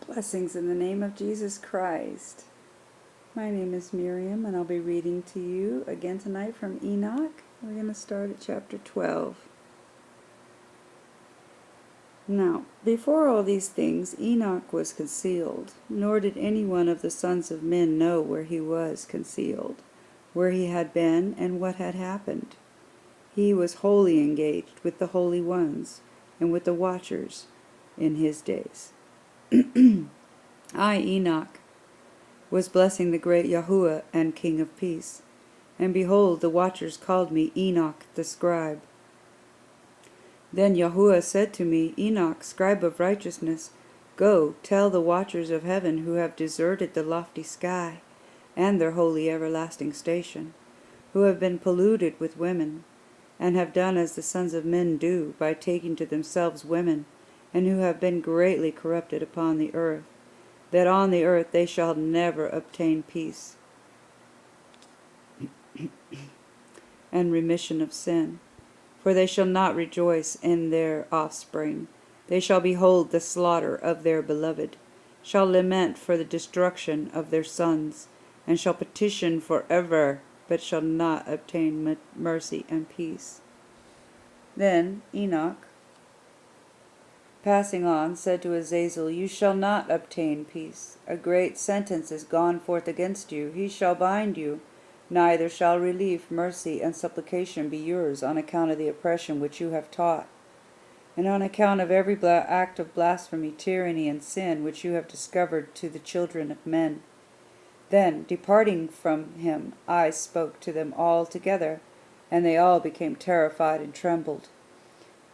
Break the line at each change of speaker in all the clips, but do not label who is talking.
Blessings in the name of Jesus Christ. My name is Miriam, and I'll be reading to you again tonight from Enoch. We're going to start at chapter 12. Now, before all these things, Enoch was concealed, nor did any one of the sons of men know where he was concealed, where he had been, and what had happened. He was wholly engaged with the holy ones, and with the watchers in his days. I, Enoch, was blessing the great Yahuwah and King of Peace. And behold, the watchers called me Enoch the scribe. Then Yahuwah said to me, Enoch, scribe of righteousness, go, tell the watchers of heaven who have deserted the lofty sky, and their holy everlasting station, who have been polluted with women, and have done as the sons of men do, by taking to themselves women, and who have been greatly corrupted upon the earth, that on the earth they shall never obtain peace and remission of sin. For they shall not rejoice in their offspring. They shall behold the slaughter of their beloved, shall lament for the destruction of their sons, and shall petition forever, but shall not obtain mercy and peace. Then Enoch, passing on, said to Azazel, You shall not obtain peace. A great sentence is gone forth against you. He shall bind you. Neither shall relief, mercy, and supplication be yours on account of the oppression which you have taught, and on account of every act of blasphemy, tyranny, and sin which you have discovered to the children of men. Then, departing from him, I spoke to them all together, and they all became terrified and trembled,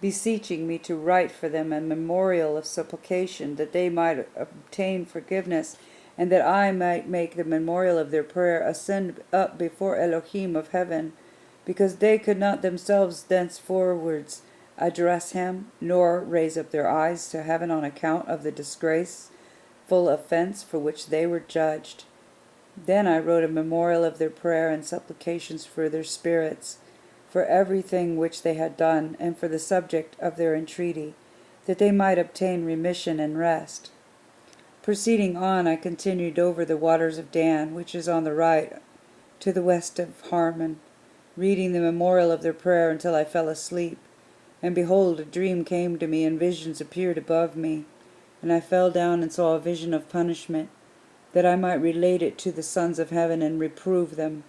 beseeching me to write for them a memorial of supplication, that they might obtain forgiveness, and that I might make the memorial of their prayer ascend up before Elohim of heaven, because they could not themselves thenceforwards address him, nor raise up their eyes to heaven on account of the disgraceful offense for which they were judged. Then I wrote a memorial of their prayer and supplications for their spirits, for everything which they had done, and for the subject of their entreaty, that they might obtain remission and rest. Proceeding on, I continued over the waters of Dan, which is on the right, to the west of Harmon, reading the memorial of their prayer until I fell asleep. And behold, a dream came to me, and visions appeared above me. And I fell down and saw a vision of punishment, that I might relate it to the sons of heaven and reprove them.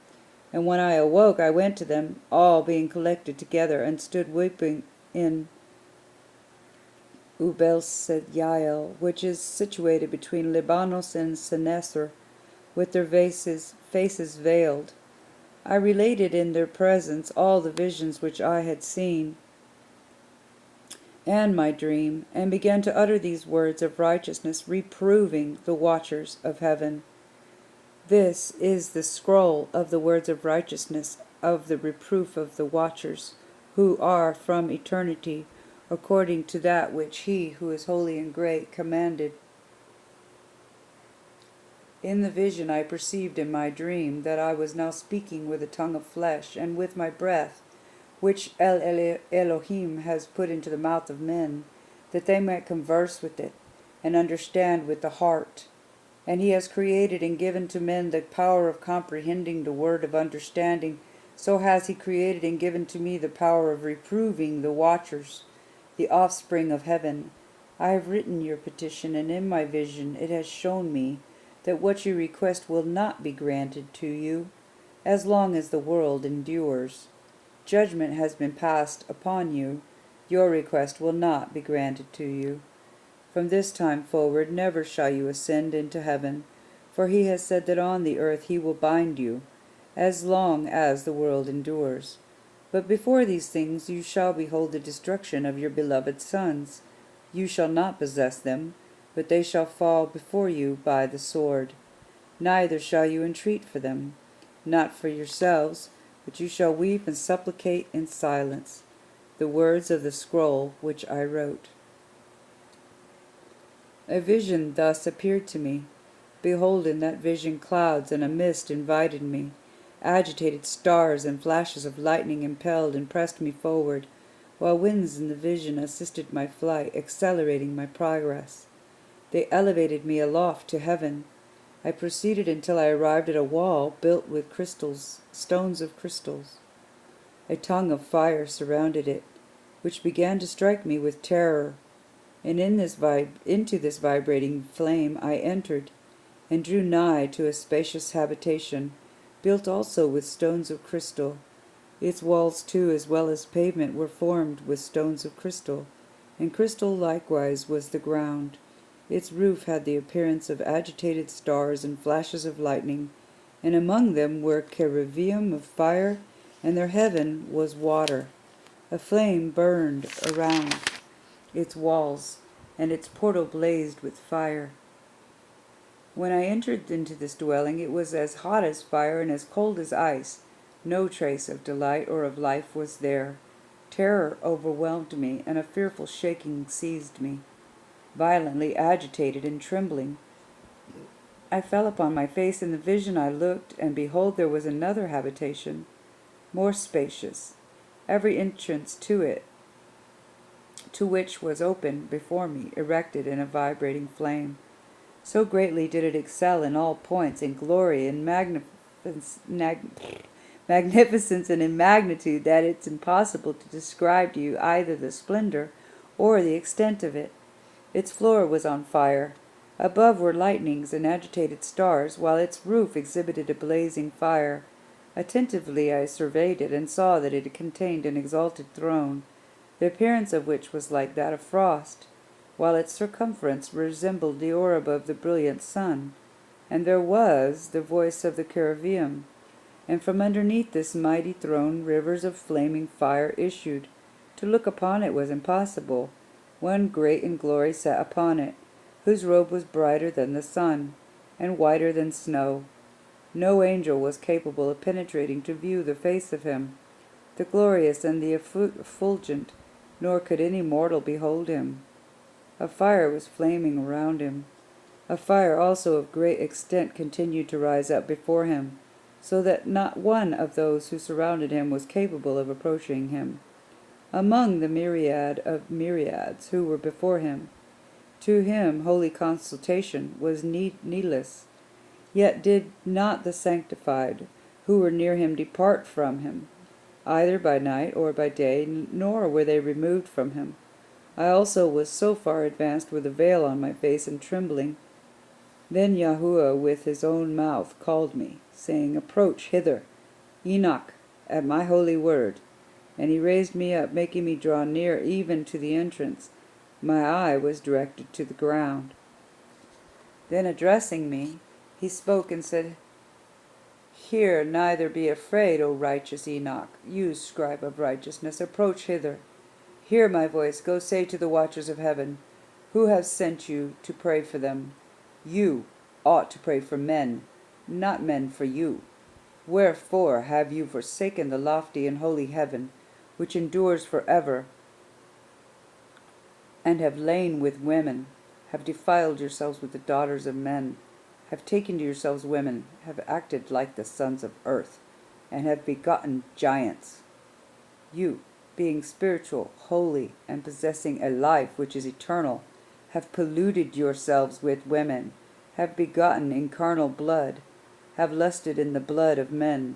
And when I awoke, I went to them, all being collected together, and stood weeping in Ubel-Sedyael, which is situated between Libanos and Senesar, with their faces veiled. I related in their presence all the visions which I had seen, and my dream, and began to utter these words of righteousness, reproving the watchers of heaven. This is the scroll of the words of righteousness, of the reproof of the watchers, who are from eternity, according to that which he, who is holy and great, commanded. In the vision I perceived in my dream that I was now speaking with a tongue of flesh, and with my breath, which Elohim has put into the mouth of men, that they might converse with it, and understand with the heart. And he has created and given to men the power of comprehending the word of understanding. So has he created and given to me the power of reproving the watchers, the offspring of heaven. I have written your petition, and in my vision it has shown me that what you request will not be granted to you, as long as the world endures. Judgment has been passed upon you. Your request will not be granted to you. From this time forward never shall you ascend into heaven, for he has said that on the earth he will bind you, as long as the world endures. But before these things you shall behold the destruction of your beloved sons. You shall not possess them, but they shall fall before you by the sword. Neither shall you entreat for them, not for yourselves, but you shall weep and supplicate in silence. The words of the scroll which I wrote. A vision thus appeared to me. Behold, in that vision clouds and a mist invited me. Agitated stars and flashes of lightning impelled and pressed me forward, while winds in the vision assisted my flight, accelerating my progress. They elevated me aloft to heaven. I proceeded until I arrived at a wall built with stones of crystals. A tongue of fire surrounded it, which began to strike me with terror. And into this vibrating flame I entered, and drew nigh to a spacious habitation, built also with stones of crystal. Its walls too, as well as pavement, were formed with stones of crystal, and crystal likewise was the ground. Its roof had the appearance of agitated stars and flashes of lightning, and among them were cherubim of fire, and their heaven was water. A flame burned around its walls, and its portal blazed with fire. When I entered into this dwelling, it was as hot as fire and as cold as ice. No trace of delight or of life was there. Terror overwhelmed me, and a fearful shaking seized me. Violently agitated and trembling, I fell upon my face. In the vision I looked, and behold, there was another habitation, more spacious, every entrance to which was open before me, erected in a vibrating flame. So greatly did it excel in all points, in glory and magnificence and in magnitude, that it's impossible to describe to you either the splendor or the extent of it. Its floor was on fire. Above were lightnings and agitated stars, while its roof exhibited a blazing fire. Attentively I surveyed it, and saw that it contained an exalted throne, the appearance of which was like that of frost, while its circumference resembled the orb of the brilliant sun. And there was the voice of the cherubim, and from underneath this mighty throne rivers of flaming fire issued. To look upon it was impossible. One great in glory sat upon it, whose robe was brighter than the sun, and whiter than snow. No angel was capable of penetrating to view the face of him, the glorious and the effulgent, nor could any mortal behold him. A fire was flaming around him. A fire also of great extent continued to rise up before him, so that not one of those who surrounded him was capable of approaching him. Among the myriad of myriads who were before him, to him holy consultation was needless. Yet did not the sanctified who were near him depart from him, either by night or by day, nor were they removed from him. I also was so far advanced with a veil on my face and trembling. Then Yahuwah with his own mouth called me, saying, Approach hither, Enoch, at my holy word. And he raised me up, making me draw near even to the entrance. My eye was directed to the ground. Then addressing me, he spoke and said, Hear, neither be afraid, O righteous Enoch, you scribe of righteousness, approach hither. Hear my voice, go say to the watchers of heaven, who have sent you to pray for them. You ought to pray for men, not men for you. Wherefore have you forsaken the lofty and holy heaven, which endures forever, and have lain with women, have defiled yourselves with the daughters of men, have taken to yourselves women, have acted like the sons of earth, and have begotten giants. You, being spiritual, holy, and possessing a life which is eternal, have polluted yourselves with women, have begotten in carnal blood, have lusted in the blood of men,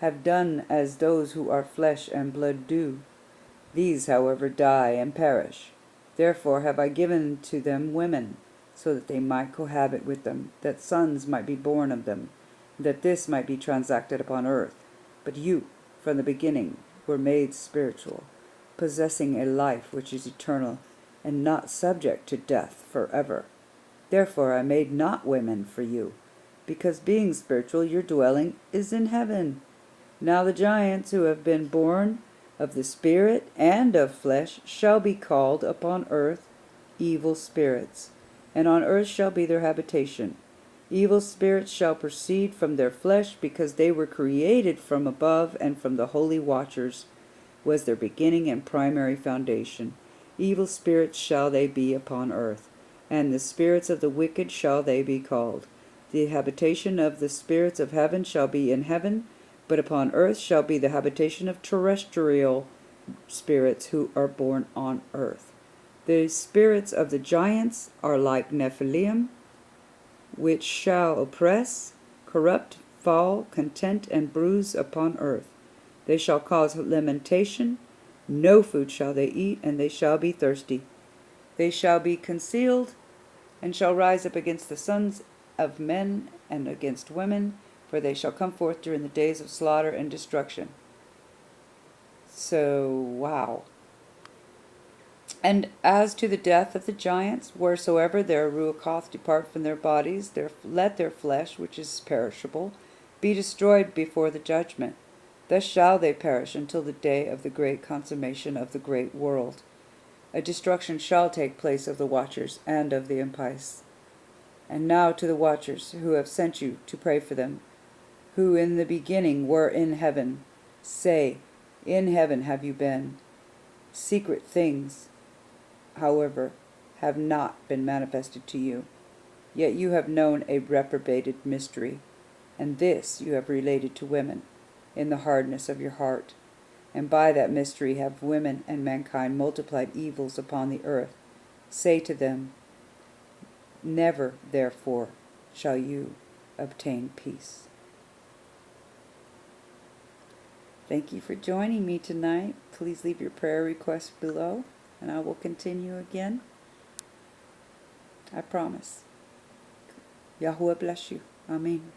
have done as those who are flesh and blood do. These, however, die and perish. Therefore have I given to them women, so that they might cohabit with them, that sons might be born of them, that this might be transacted upon earth. But you, from the beginning, were made spiritual, possessing a life which is eternal, and not subject to death forever. Therefore I made not women for you, because being spiritual your dwelling is in heaven. Now the giants who have been born of the Spirit and of flesh shall be called upon earth evil spirits, and on earth shall be their habitation. Evil spirits shall proceed from their flesh, because they were created from above, and from the holy watchers was their beginning and primary foundation. Evil spirits shall they be upon earth, and the spirits of the wicked shall they be called. The habitation of the spirits of heaven shall be in heaven, but upon earth shall be the habitation of terrestrial spirits who are born on earth. The spirits of the giants are like Nephiliym, which shall oppress, corrupt, fall, content, and bruise upon earth. They shall cause lamentation, no food shall they eat, and they shall be thirsty. They shall be concealed, and shall rise up against the sons of men and against women, for they shall come forth during the days of slaughter and destruction. So, wow. And as to the death of the giants, wheresoever their ruach depart from their bodies, let their flesh, which is perishable, be destroyed before the judgment. Thus shall they perish until the day of the great consummation of the great world. A destruction shall take place of the watchers and of the impious. And now to the watchers who have sent you to pray for them, who in the beginning were in heaven, say, in heaven have you been. Secret things, however, have not been manifested to you. Yet you have known a reprobated mystery, and this you have related to women, in the hardness of your heart. And by that mystery have women and mankind multiplied evils upon the earth. Say to them, never, therefore, shall you obtain peace. Thank you for joining me tonight. Please leave your prayer requests below, and I will continue again. I promise. Yahuwah bless you. Amen.